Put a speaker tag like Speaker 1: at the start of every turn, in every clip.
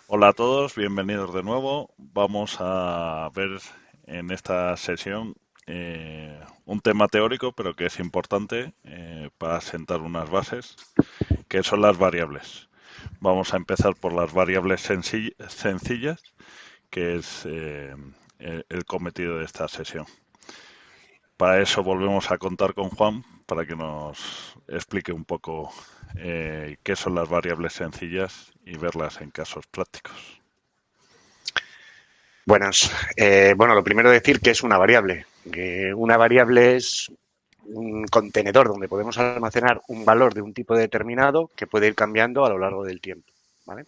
Speaker 1: Hola a todos, bienvenidos de nuevo. Vamos a ver en esta sesión un tema teórico, pero que es importante para sentar unas bases, que son las variables. Vamos a empezar por las variables sencillas, que es el cometido de esta sesión. Para eso volvemos a contar con Juan, para que nos explique un poco qué son las variables sencillas y verlas en casos prácticos.
Speaker 2: Buenas. Bueno, lo primero decir que es una variable. Una variable es un contenedor donde podemos almacenar un valor de un tipo determinado que puede ir cambiando a lo largo del tiempo. ¿Vale?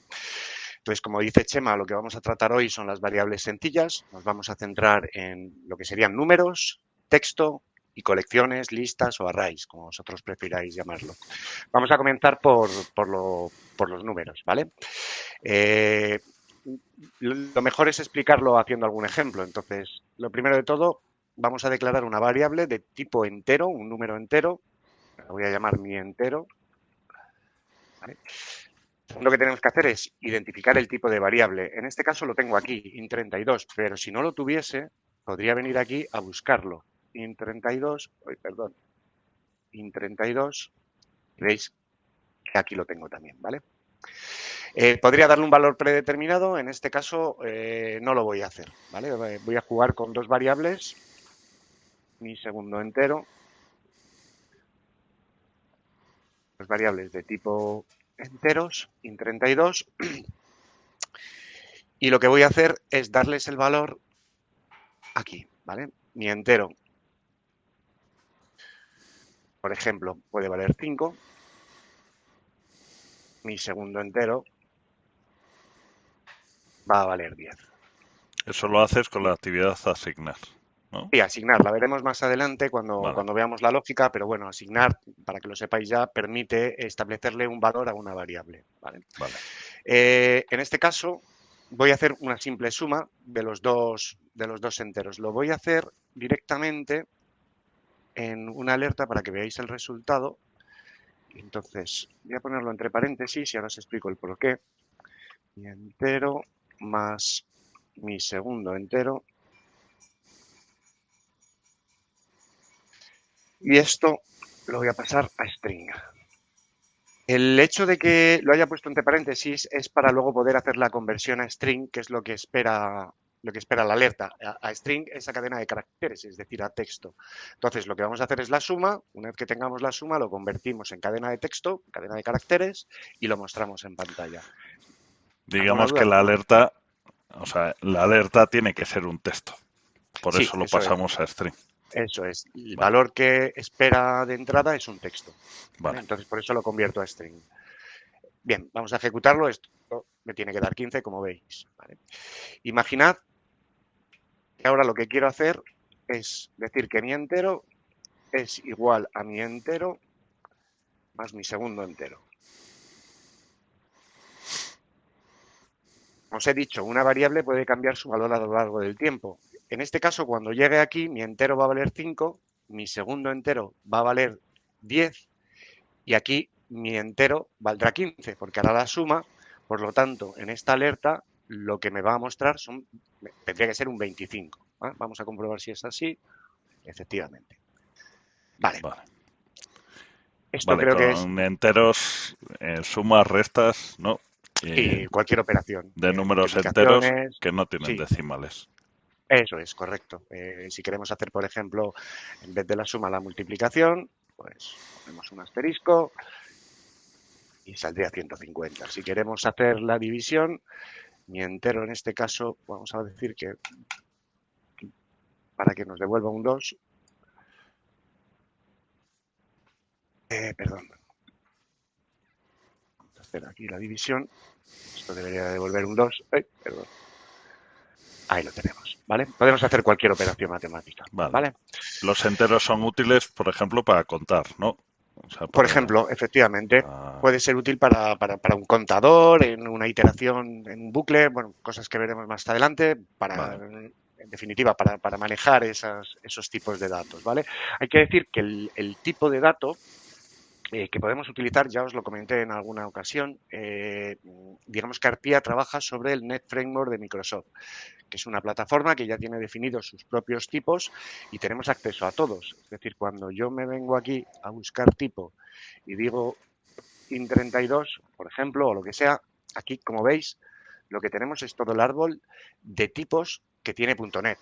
Speaker 2: Entonces, como dice Chema, lo que vamos a tratar hoy son las variables sencillas. Nos vamos a centrar en lo que serían números, texto y colecciones, listas o arrays, como vosotros prefiráis llamarlo. Vamos a comenzar por los números, ¿vale? Eh, lo mejor es explicarlo haciendo algún ejemplo. Entonces, lo primero de todo, vamos a declarar una variable de tipo entero, un número entero. La voy a llamar mi entero. ¿Vale? Lo que tenemos que hacer es identificar el tipo de variable. En este caso lo tengo aquí, int32, pero si no lo tuviese, podría venir aquí a buscarlo. Int32, perdón, int32, veis que aquí lo tengo también, ¿vale? Podría darle un valor predeterminado, en este caso no lo voy a hacer, ¿vale? Voy a jugar con dos variables, mi segundo entero, dos variables de tipo enteros, int32, y lo que voy a hacer es darles el valor aquí, ¿vale? Mi entero, por ejemplo, puede valer 5, mi segundo entero va a valer 10.
Speaker 1: Eso lo haces con la actividad asignar, ¿no?
Speaker 2: Y asignar, la veremos más adelante
Speaker 1: Vale,
Speaker 2: cuando veamos la lógica, pero bueno, asignar, para que lo sepáis ya, permite establecerle un valor a una variable, ¿vale?
Speaker 1: vale.
Speaker 2: En este caso, voy a hacer una simple suma de los dos enteros. Lo voy a hacer directamente en una alerta para que veáis el resultado. Entonces, voy a ponerlo entre paréntesis y ahora os explico el porqué. Mi entero más mi segundo entero. Y esto lo voy a pasar a string. El hecho de que lo haya puesto entre paréntesis es para luego poder hacer la conversión a string, que es lo que espera la alerta. A string, esa cadena de caracteres, es decir, a texto. Entonces, lo que vamos a hacer es la suma. Una vez que tengamos la suma, lo convertimos en cadena de texto, cadena de caracteres, y lo mostramos en pantalla. ¿Alguna
Speaker 1: Digamos que
Speaker 2: duda?
Speaker 1: la alerta, o sea, la alerta tiene que ser un texto. Por
Speaker 2: Sí,
Speaker 1: eso lo pasamos a string.
Speaker 2: eso es. El
Speaker 1: Vale,
Speaker 2: valor que espera de entrada es un texto. ¿Vale?
Speaker 1: vale.
Speaker 2: Entonces, por eso lo convierto a string. Bien, vamos a ejecutarlo. Esto me tiene que dar 15, como veis. ¿Vale? Imaginad que ahora lo que quiero hacer es decir que mi entero es igual a mi entero más mi segundo entero. Como os he dicho, una variable puede cambiar su valor a lo largo del tiempo. En este caso, cuando llegue aquí, mi entero va a valer 5, mi segundo entero va a valer 10 y aquí mi entero valdrá 15, porque hará la suma. Por lo tanto, en esta alerta lo que me va a mostrar tendría que ser un 25. ¿Vale? Vamos a comprobar si es así. Efectivamente. Vale,
Speaker 1: Vale,
Speaker 2: esto
Speaker 1: vale,
Speaker 2: creo que es
Speaker 1: con enteros, sumas, restas, ¿no? Eh,
Speaker 2: sí, cualquier operación,
Speaker 1: de números enteros
Speaker 2: multiplicaciones,
Speaker 1: que no tienen
Speaker 2: sí,
Speaker 1: decimales.
Speaker 2: eso es correcto. Si queremos hacer, por ejemplo, en vez de la suma, la multiplicación, pues ponemos un asterisco y saldría 150. Si queremos hacer la división, mi entero en este caso, vamos a decir que para que nos devuelva un 2, perdón, vamos a hacer aquí la división, esto debería devolver un 2, perdón, ahí lo tenemos, ¿vale? Podemos hacer cualquier operación matemática,
Speaker 1: Vale.
Speaker 2: ¿vale?
Speaker 1: Los enteros son útiles, por ejemplo, para contar, ¿no? O sea,
Speaker 2: Por ejemplo, efectivamente,
Speaker 1: para-
Speaker 2: puede ser útil para un contador, en una iteración, en un bucle, bueno, cosas que veremos más adelante,
Speaker 1: Vale,
Speaker 2: en definitiva, para manejar esos tipos de datos, ¿vale? Hay que decir que el tipo de dato que podemos utilizar, ya os lo comenté en alguna ocasión. Digamos que ARPIA trabaja sobre el Net Framework de Microsoft, que es una plataforma que ya tiene definidos sus propios tipos y tenemos acceso a todos. Es decir, cuando yo me vengo aquí a buscar tipo y digo IN32, por ejemplo, o lo que sea, aquí, como veis, lo que tenemos es todo el árbol de tipos que tiene .NET.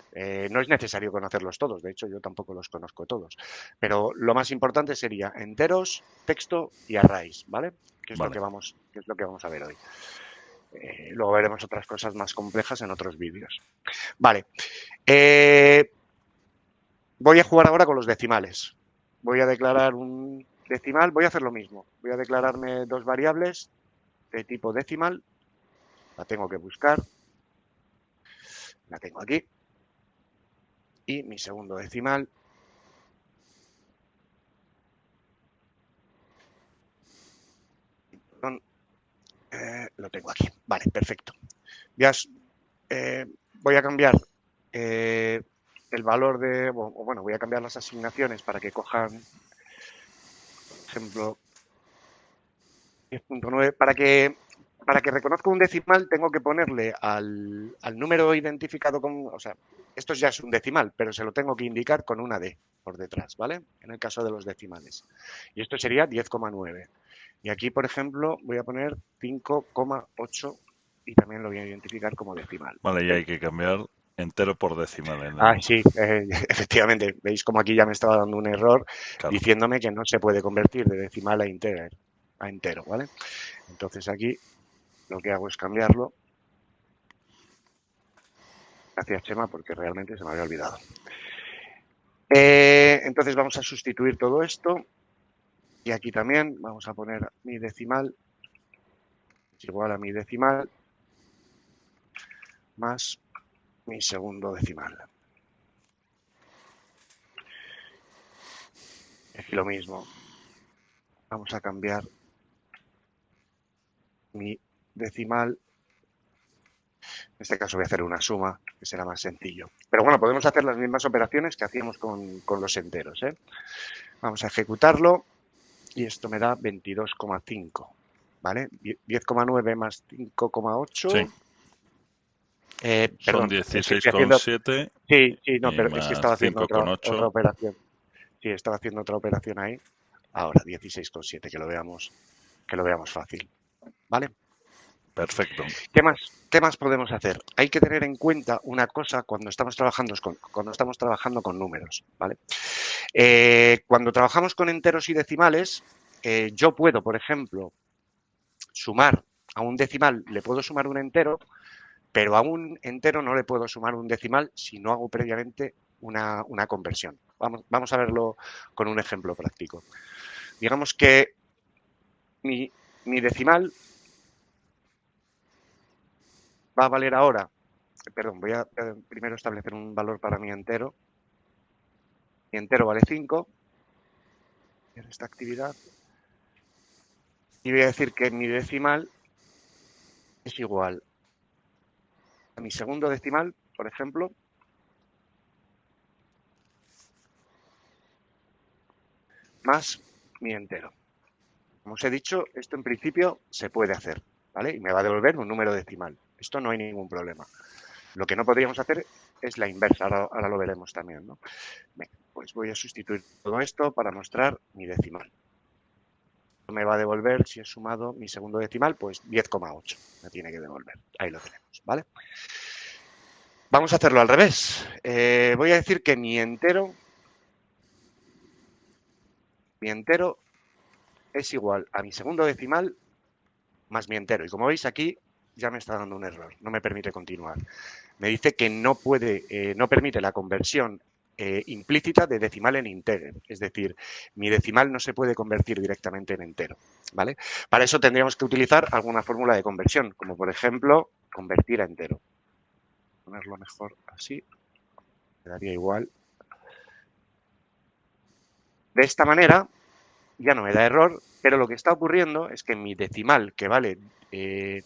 Speaker 2: No es necesario conocerlos todos, de hecho yo tampoco los conozco todos, pero lo más importante sería enteros, texto y arrays, ¿vale? Que es lo
Speaker 1: Vale.
Speaker 2: que vamos a ver hoy. Luego veremos otras cosas más complejas en otros vídeos. Vale. Voy a jugar ahora con los decimales. Voy a declarar un decimal, voy a hacer lo mismo. Voy a declararme dos variables de tipo decimal. La tengo que buscar. La tengo aquí. Y mi segundo decimal. Perdón, lo tengo aquí. Vale, perfecto. Voy a cambiar el valor de, bueno, voy a cambiar las asignaciones para que cojan, por ejemplo, 10.9. Para que reconozca un decimal tengo que ponerle al número identificado con, o sea, esto ya es un decimal, pero se lo tengo que indicar con una D por detrás, ¿vale? En el caso de los decimales. Y esto sería 10,9. Y aquí, por ejemplo, voy a poner 5,8 y también lo voy a identificar como decimal.
Speaker 1: Vale, y hay que cambiar entero por decimal en
Speaker 2: Ah,
Speaker 1: el...
Speaker 2: sí, efectivamente. Veis como aquí ya me estaba dando un error
Speaker 1: Claro,
Speaker 2: diciéndome que no se puede convertir de decimal a entero, ¿vale? Entonces aquí lo que hago es cambiarlo. Gracias, Chema, porque realmente se me había olvidado. Entonces vamos a sustituir todo esto. Y aquí también vamos a poner mi decimal es igual a mi decimal más mi segundo decimal. Aquí lo mismo. Vamos a cambiar mi decimal. En este caso voy a hacer una suma, que será más sencillo. Pero bueno, podemos hacer las mismas operaciones que hacíamos con los enteros, ¿eh? Vamos a ejecutarlo y esto me da 22,5, ¿vale? 10,9 más 5,8.
Speaker 1: sí. Son
Speaker 2: Perdón, es que estoy haciendo...
Speaker 1: 16,7
Speaker 2: Sí, sí, no,
Speaker 1: y
Speaker 2: pero es que estaba
Speaker 1: más
Speaker 2: haciendo otra
Speaker 1: 5,8.
Speaker 2: operación. Sí, estaba haciendo otra operación ahí. Ahora, 16,7, que lo veamos fácil. ¿Vale?
Speaker 1: Perfecto.
Speaker 2: ¿Qué más podemos hacer? Hay que tener en cuenta una cosa cuando estamos trabajando con números, ¿vale? Cuando trabajamos con enteros y decimales, yo puedo, por ejemplo, sumar a un decimal, le puedo sumar un entero, pero a un entero no le puedo sumar un decimal si no hago previamente una conversión. Vamos a verlo con un ejemplo práctico. Digamos que mi decimal va a valer ahora, perdón, voy a primero establecer un valor para mi entero. Mi entero vale 5 en esta actividad. Y voy a decir que mi decimal es igual a mi segundo decimal, por ejemplo, más mi entero. Como os he dicho, esto en principio se puede hacer, ¿vale? Y me va a devolver un número decimal. Esto no hay ningún problema. Lo que no podríamos hacer es la inversa, ahora lo veremos también, ¿no? Bien, pues voy a sustituir todo esto para mostrar mi decimal. Me va a devolver, si he sumado mi segundo decimal, pues 10,8 me tiene que devolver. Ahí lo tenemos, ¿vale? Vamos a hacerlo al revés. Voy a decir que mi entero es igual a mi segundo decimal más mi entero. Y como veis aquí ya me está dando un error, no me permite continuar. Me dice que no permite la conversión implícita de decimal en integer. Es decir, mi decimal no se puede convertir directamente en entero, ¿vale? Para eso tendríamos que utilizar alguna fórmula de conversión, como por ejemplo, convertir a entero. Ponerlo mejor así, quedaría igual. De esta manera ya no me da error, pero lo que está ocurriendo es que mi decimal, que vale, mi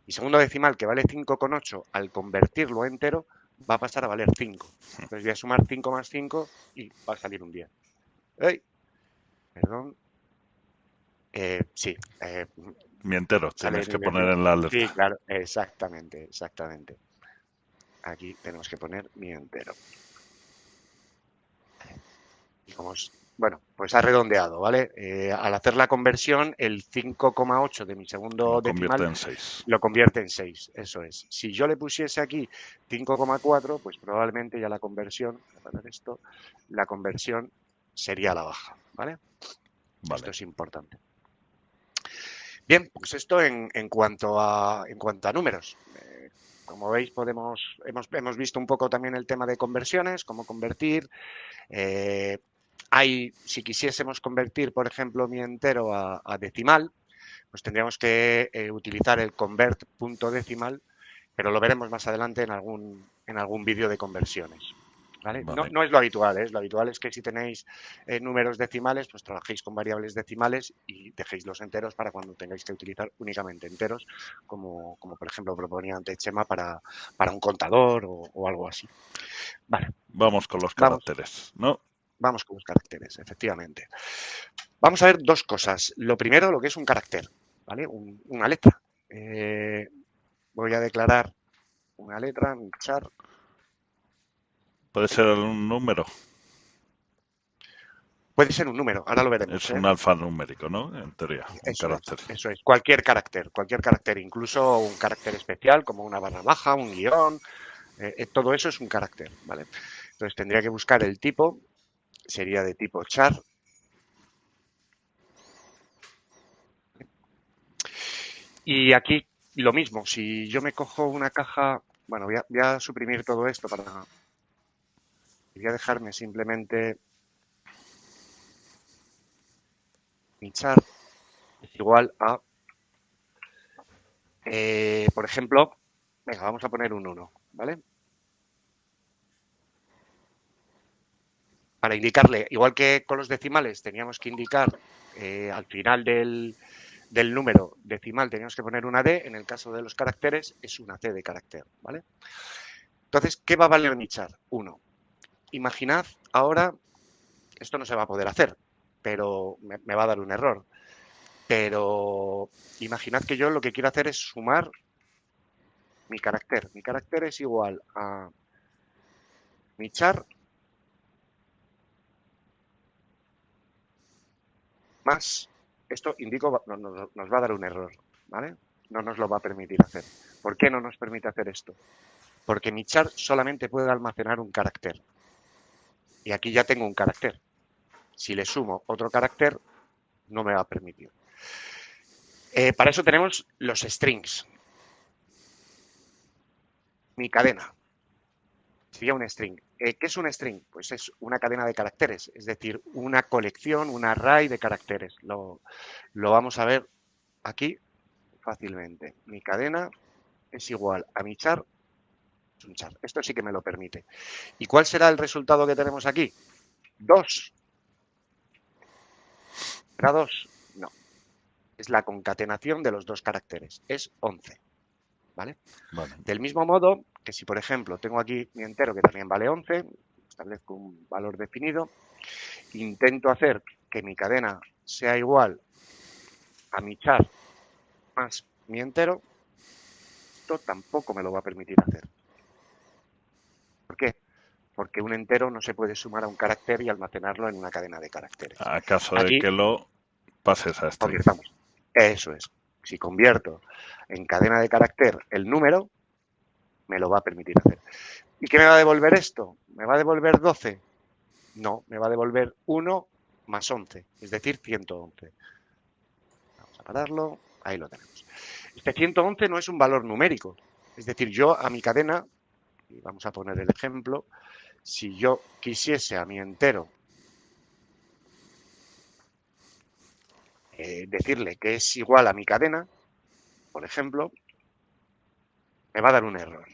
Speaker 2: segundo decimal, que vale 5,8, al convertirlo a entero, va a pasar a valer 5. Entonces voy a sumar 5 más 5 y va a salir un 10. ¡Ey! Perdón. Sí,
Speaker 1: Mi entero,
Speaker 2: sale
Speaker 1: tienes
Speaker 2: en
Speaker 1: que
Speaker 2: inglés.
Speaker 1: poner en la
Speaker 2: Sí,
Speaker 1: alerta.
Speaker 2: claro, exactamente, exactamente. Aquí tenemos que poner mi entero. Y bueno, pues ha redondeado, ¿vale? Al hacer la conversión, el 5,8 de mi segundo
Speaker 1: Lo convierte
Speaker 2: decimal
Speaker 1: en 6.
Speaker 2: lo convierte en 6, eso es. Si yo le pusiese aquí 5,4, pues probablemente ya la conversión, para esto, la conversión sería a la baja, ¿vale? Esto
Speaker 1: Vale.
Speaker 2: es importante. Bien, pues esto en cuanto a números. Como veis, hemos visto un poco también el tema de conversiones, cómo convertir. Eh, si quisiésemos convertir, por ejemplo, mi entero a decimal, pues tendríamos que utilizar el convert.decimal, pero lo veremos más adelante en algún vídeo de conversiones. ¿Vale? No,
Speaker 1: Vale.
Speaker 2: no es lo habitual, ¿eh? Lo habitual es que si tenéis números decimales, pues trabajéis con variables decimales y dejéis los enteros para cuando tengáis que utilizar únicamente enteros, como por ejemplo proponía antes Chema para un contador o algo así. Vale,
Speaker 1: Vamos con los
Speaker 2: vamos,
Speaker 1: caracteres, ¿no?
Speaker 2: vamos con los caracteres, efectivamente. Vamos a ver dos cosas. Lo primero, lo que es un carácter, ¿vale? Una letra. Eh, Voy a declarar una letra, un char.
Speaker 1: Puede ser un número.
Speaker 2: Puede ser un número, ahora lo veremos,
Speaker 1: Es
Speaker 2: ¿eh?
Speaker 1: un alfanumérico, ¿no? En teoría, un
Speaker 2: Eso es,
Speaker 1: carácter.
Speaker 2: eso es. Cualquier carácter, incluso un carácter especial como una barra baja, un guión, todo eso es un carácter, ¿vale? Entonces tendría que buscar el tipo, sería de tipo char. Y aquí lo mismo, si yo me cojo una caja, bueno, voy a suprimir todo esto voy a dejarme simplemente mi char es igual a, por ejemplo, venga, vamos a poner un 1, ¿vale? Para indicarle, igual que con los decimales teníamos que indicar al final del número decimal teníamos que poner una D, en el caso de los caracteres es una C de carácter, ¿vale? Entonces, ¿qué va a valer mi char? 1. Imaginad ahora, esto no se va a poder hacer, pero me va a dar un error, pero imaginad que yo lo que quiero hacer es sumar mi carácter. Mi carácter es igual a mi char más, esto nos va a dar un error, ¿vale? No nos lo va a permitir hacer. ¿Por qué no nos permite hacer esto? Porque mi char solamente puede almacenar un carácter. Y aquí ya tengo un carácter. Si le sumo otro carácter, no me va a permitir. Para eso tenemos los strings. Mi cadena sería un string. ¿Qué es un string? Pues es una cadena de caracteres, es decir, una colección, un array de caracteres. Lo vamos a ver aquí fácilmente. Mi cadena es igual a mi char, es un char. Esto sí que me lo permite. ¿Y cuál será el resultado que tenemos aquí? 2. ¿Era 2? No. Es la concatenación de los dos caracteres. Es 11. ¿Vale?
Speaker 1: Vale.
Speaker 2: Del mismo modo que si, por ejemplo, tengo aquí mi entero que también vale 11, establezco un valor definido, intento hacer que mi cadena sea igual a mi char más mi entero, esto tampoco me lo va a permitir hacer. ¿Por qué? Porque un entero no se puede sumar a un carácter y almacenarlo en una cadena de caracteres.
Speaker 1: A caso de
Speaker 2: Aquí
Speaker 1: que lo pases a string.
Speaker 2: convirtamos. Eso es. Si convierto en cadena de carácter el número, me lo va a permitir hacer. ¿Y qué me va a devolver esto? ¿Me va a devolver 12? No, me va a devolver 1 más 11, es decir, 111. Vamos a pararlo, ahí lo tenemos. Este 111 no es un valor numérico, es decir, yo a mi cadena, y vamos a poner el ejemplo, si yo quisiese a mi entero decirle que es igual a mi cadena, por ejemplo, me va a dar un error.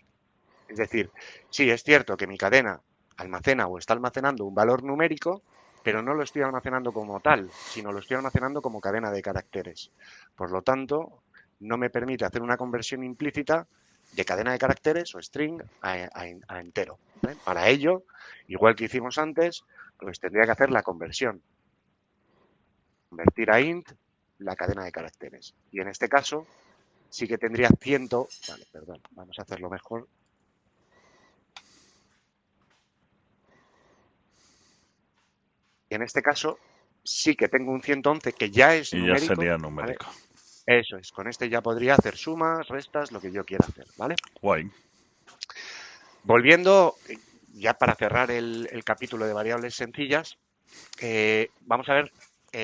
Speaker 2: Es decir, sí, es cierto que mi cadena almacena o está almacenando un valor numérico, pero no lo estoy almacenando como tal, sino lo estoy almacenando como cadena de caracteres. Por lo tanto, no me permite hacer una conversión implícita de cadena de caracteres o string a entero. ¿Vale? Para ello, igual que hicimos antes, pues tendría que hacer la conversión. Convertir a int la cadena de caracteres. Y en este caso sí que tendría 100. Vale, perdón, vamos a hacerlo mejor. Y en este caso sí que tengo un 111 que ya es
Speaker 1: Y ya
Speaker 2: numérico,
Speaker 1: sería
Speaker 2: ¿vale?
Speaker 1: numérico.
Speaker 2: Eso es, con este ya podría hacer sumas, restas, lo que yo quiera hacer, ¿vale?
Speaker 1: Guay.
Speaker 2: Volviendo, ya para cerrar el capítulo de variables sencillas, vamos a ver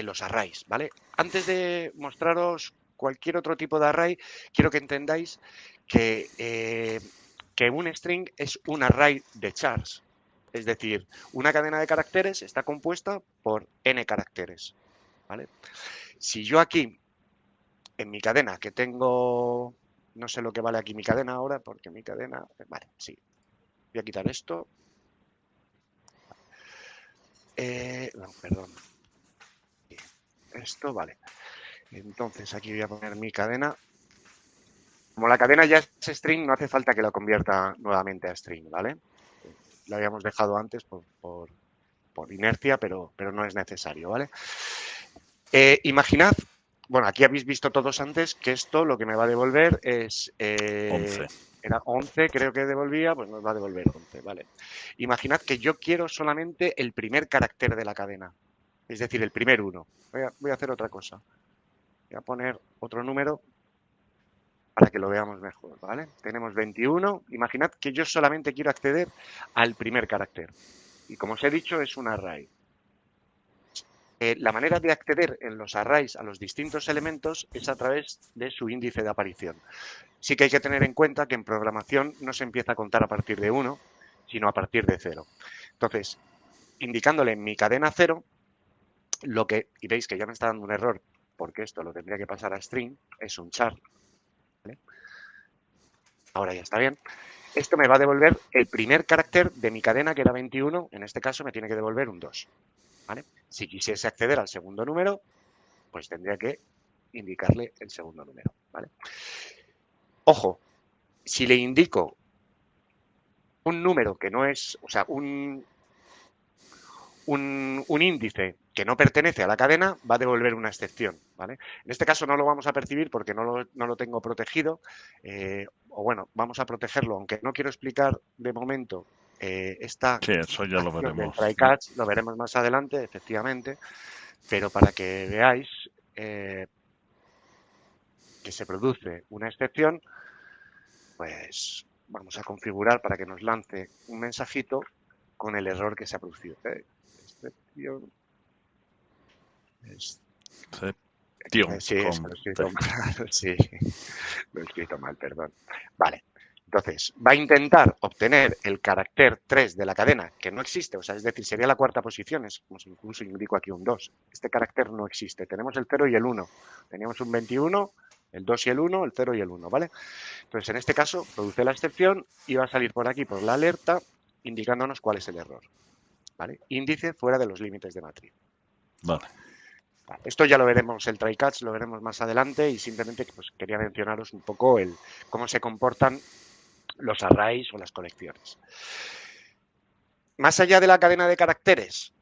Speaker 2: los arrays, ¿vale? Antes de mostraros cualquier otro tipo de array, quiero que entendáis que un string es un array de chars. Es decir, una cadena de caracteres está compuesta por n caracteres, ¿vale? Si yo aquí, en mi cadena, que tengo, no sé lo que vale aquí mi cadena ahora, porque mi cadena, vale, sí, voy a quitar esto. No, perdón. Esto, vale. Entonces aquí voy a poner mi cadena. Como la cadena ya es string, no hace falta que la convierta nuevamente a string, ¿vale? Lo habíamos dejado antes por inercia, pero no es necesario, ¿vale? Imaginad, bueno, aquí habéis visto todos antes que esto lo que me va a devolver es...
Speaker 1: 11.
Speaker 2: Era 11, creo que devolvía, pues nos va a devolver 11, ¿vale? Imaginad que yo quiero solamente el primer carácter de la cadena, es decir, el primer 1. Voy a hacer otra cosa. Voy a poner otro número para que lo veamos mejor, ¿vale? Tenemos 21. Imaginad que yo solamente quiero acceder al primer carácter. Y como os he dicho, es un array. La manera de acceder en los arrays a los distintos elementos es a través de su índice de aparición. Sí que hay que tener en cuenta que en programación no se empieza a contar a partir de 1, sino a partir de 0. Entonces, indicándole en mi cadena 0, y veis que ya me está dando un error, porque esto lo tendría que pasar a string, es un char, ¿vale? Ahora ya está bien. Esto me va a devolver el primer carácter de mi cadena, que era 21. En este caso me tiene que devolver un 2. ¿Vale? Si quisiese acceder al segundo número, pues tendría que indicarle el segundo número. ¿Vale? Ojo, si le indico un número que no es, o sea, un índice que no pertenece a la cadena, va a devolver una excepción. ¿Vale? En este caso no lo vamos a percibir porque no lo tengo protegido, o bueno, vamos a protegerlo, aunque no quiero explicar de momento esta
Speaker 1: Sí, eso ya lo
Speaker 2: acción del
Speaker 1: veremos.
Speaker 2: try catch, lo veremos más adelante, efectivamente, pero para que veáis que se produce una excepción, pues vamos a configurar para que nos lance un mensajito con el error que se ha producido. Excepción.
Speaker 1: Excepción.
Speaker 2: Sí, es que
Speaker 1: Con
Speaker 2: lo he escrito
Speaker 1: T.
Speaker 2: mal. Sí, lo he escrito mal, perdón. Vale. Entonces, va a intentar obtener el carácter 3 de la cadena, que no existe, o sea, es decir, sería la cuarta posición, es como si incluso indico aquí un 2. Este carácter no existe. Tenemos el 0 y el 1. Teníamos un 21, el 2 y el 1, el 0 y el 1, ¿vale? Entonces, en este caso, produce la excepción y va a salir por aquí, por la alerta, indicándonos cuál es el error. ¿Vale? Índice fuera de los límites de matriz.
Speaker 1: Vale.
Speaker 2: Esto ya lo veremos, el try catch lo veremos más adelante y simplemente pues, quería mencionaros un poco cómo se comportan los arrays o las colecciones. Más allá de la cadena de caracteres,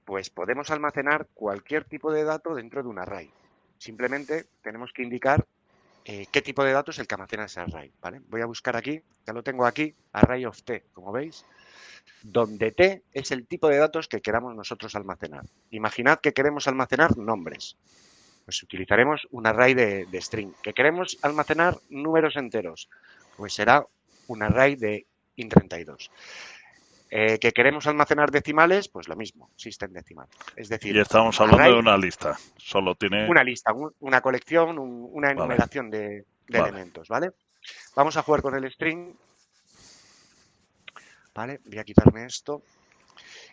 Speaker 2: pues podemos almacenar cualquier tipo de dato dentro de un array. Simplemente tenemos que indicar qué tipo de datos es el que almacena ese array. ¿Vale? Voy a buscar aquí, ya lo tengo aquí, array of t, como veis, donde t es el tipo de datos que queramos nosotros almacenar. Imaginad que queremos almacenar nombres. Pues utilizaremos un array de string. ¿Que queremos almacenar números enteros? Pues será un array de int32. ¿Que queremos almacenar decimales? Pues lo mismo, system decimal. Es
Speaker 1: Y
Speaker 2: decir,
Speaker 1: estamos hablando de
Speaker 2: array,
Speaker 1: una lista. Solo tiene...
Speaker 2: una lista, una colección, una
Speaker 1: Vale,
Speaker 2: enumeración de
Speaker 1: vale.
Speaker 2: elementos, ¿vale? Vamos a jugar con el string, ¿vale? Voy a quitarme esto.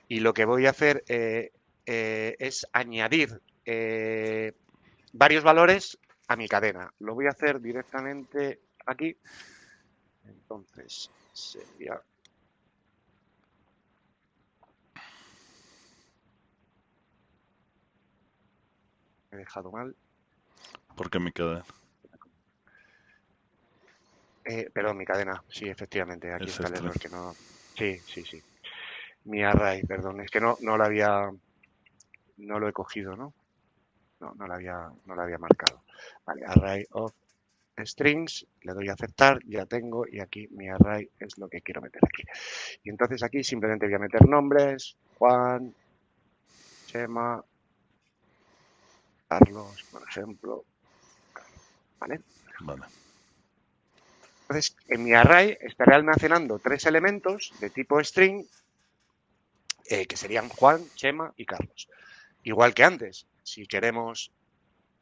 Speaker 2: Y lo que voy a hacer es añadir varios valores a mi cadena. Lo voy a hacer directamente aquí. Entonces, sería... He dejado mal.
Speaker 1: Porque me queda
Speaker 2: Perdón, mi cadena. Sí, efectivamente, aquí
Speaker 1: es
Speaker 2: está el
Speaker 1: string.
Speaker 2: error que no... Sí, sí, sí. Mi array, perdón, es que no lo había... No lo he cogido, ¿no? no la había marcado. Vale, array of strings, le doy a aceptar, ya tengo, y aquí mi array es lo que quiero meter aquí. Y entonces aquí simplemente voy a meter nombres, Juan, Chema, Carlos, por ejemplo, ¿vale?
Speaker 1: Vale.
Speaker 2: Entonces, en mi array estaré almacenando 3 elementos de tipo string, que serían Juan, Chema y Carlos. Igual que antes, si queremos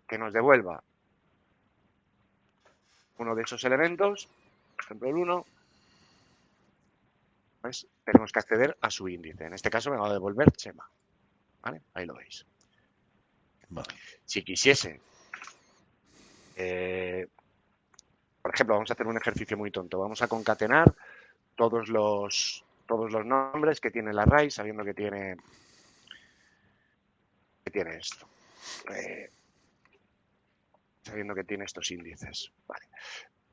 Speaker 2: que nos devuelva uno de esos elementos, por ejemplo el 1, pues tenemos que acceder a su índice. En este caso me va a devolver Chema. ¿Vale? Ahí lo veis.
Speaker 1: Vale.
Speaker 2: Si quisiese, por ejemplo, vamos a hacer un ejercicio muy tonto. Vamos a concatenar todos los nombres que tiene el array, sabiendo que tiene esto. Sabiendo que tiene estos índices. Vale.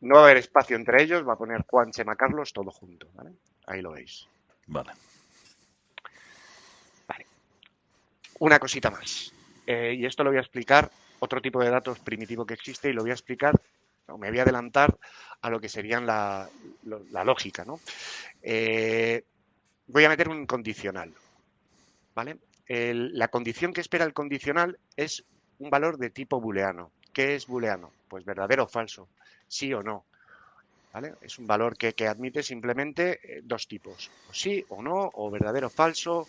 Speaker 2: No va a haber espacio entre ellos, va a poner Juan, Chema, Carlos, todo junto. ¿Vale? Ahí lo veis.
Speaker 1: Vale.
Speaker 2: Vale. Una cosita más. Y esto lo voy a explicar, otro tipo de datos primitivo que existe, y lo voy a explicar, o me voy a adelantar a lo que serían la lógica, ¿no? Voy a meter un condicional, ¿vale? La condición que espera el condicional es un valor de tipo booleano. ¿Qué es booleano? Pues verdadero o falso, sí o no. ¿Vale? Es un valor que admite simplemente dos tipos, o sí o no, o verdadero o falso.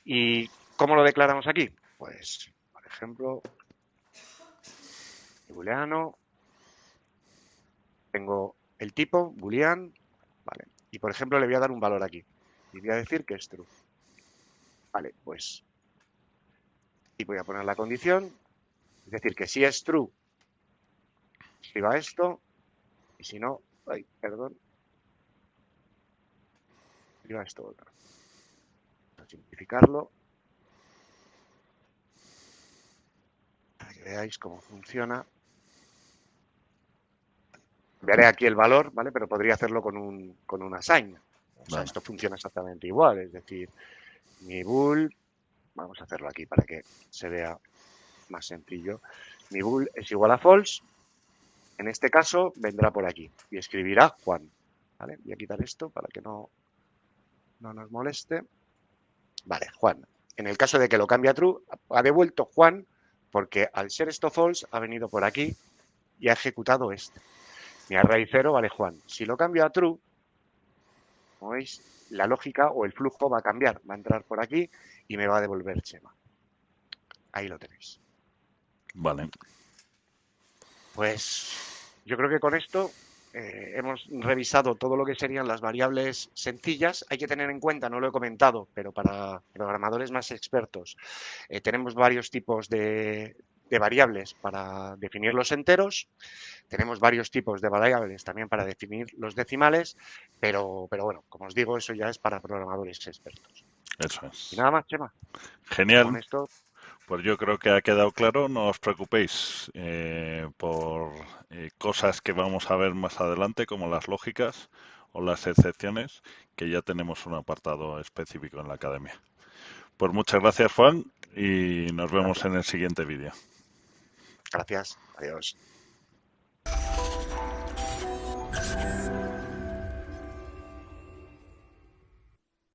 Speaker 2: ¿Y cómo lo declaramos aquí? Pues, por ejemplo, booleano, tengo el tipo boolean, ¿vale? Y por ejemplo le voy a dar un valor aquí y voy a decir que es true. Vale, pues, y voy a poner la condición, es decir, que si es true, escriba esto, y si no, ay, perdón, escriba esto otro. Para simplificarlo, para que veáis cómo funciona. Enviaré aquí el valor, ¿vale? Pero podría hacerlo con un assign. O sea,
Speaker 1: Vale.
Speaker 2: esto funciona exactamente igual, es decir, mi bool, vamos a hacerlo aquí para que se vea más sencillo. Mi bool es igual a false. En este caso vendrá por aquí y escribirá Juan. ¿Vale? Voy a quitar esto para que no nos moleste. Vale, Juan. En el caso de que lo cambie a true, ha devuelto Juan porque al ser esto false ha venido por aquí y ha ejecutado este. Mi array 0 vale Juan. Si lo cambio a true, como veis, la lógica o el flujo va a cambiar. Va a entrar por aquí y me va a devolver Chema. Ahí lo tenéis.
Speaker 1: Vale.
Speaker 2: Pues yo creo que con esto hemos revisado todo lo que serían las variables sencillas. Hay que tener en cuenta, no lo he comentado, pero para programadores más expertos, tenemos varios tipos de variables para definir los enteros. Tenemos varios tipos de variables también para definir los decimales, pero bueno, como os digo, eso ya es para programadores expertos.
Speaker 1: Eso
Speaker 2: Y
Speaker 1: es.
Speaker 2: nada más, Chema. Con
Speaker 1: Genial.
Speaker 2: esto,
Speaker 1: Pues yo creo que ha quedado claro. No os preocupéis por cosas que vamos a ver más adelante, como las lógicas o las excepciones, que ya tenemos un apartado específico en la academia. Pues muchas gracias, Juan, y nos vemos
Speaker 2: gracias.
Speaker 1: en el siguiente vídeo.
Speaker 2: Gracias. Adiós.